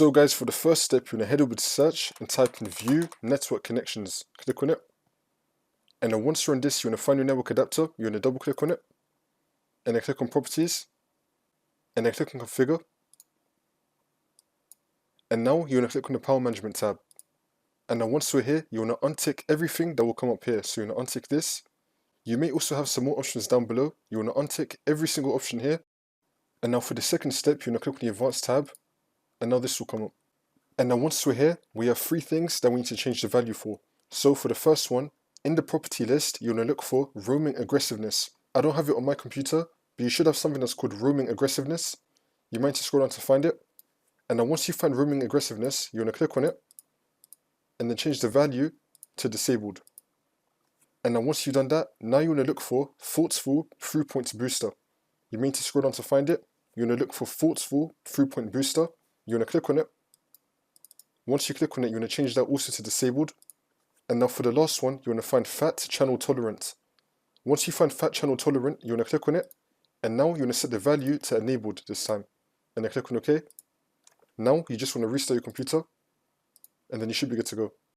So guys, for the first step, you're going to head over to search and type in view network connections. Click on it. And then once you're on this, you're going to find your network adapter. You're going to double click on it. And then click on properties. And then click on configure. And now you're going to click on the power management tab. And then once we're here, you want to untick everything that will come up here. So you're going to untick this. You may also have some more options down below. You want to untick every single option here. And now for the second step, you're going to click on the advanced tab. And now this will come up. And now once we're here, we have three things that we need to change the value for. So for the first one, in the property list, you're going to look for roaming aggressiveness. I don't have it on my computer, but you should have something that's called roaming aggressiveness. You might need to scroll down to find it. And then once you find roaming aggressiveness, you're going to click on it. And then change the value to disabled. And then once you've done that, now you want to look for forceful through points booster. You may need to scroll down to find it. You're going to look for forceful through point booster. You're going to click on it. Once you click on it, you're going to change that also to disabled. And now for the last one, you're going to find fat channel tolerant. Once you find fat channel tolerant, you're going to click on it. And now you're going to set the value to enabled this time. And then click on OK. Now you just want to restart your computer. And then you should be good to go.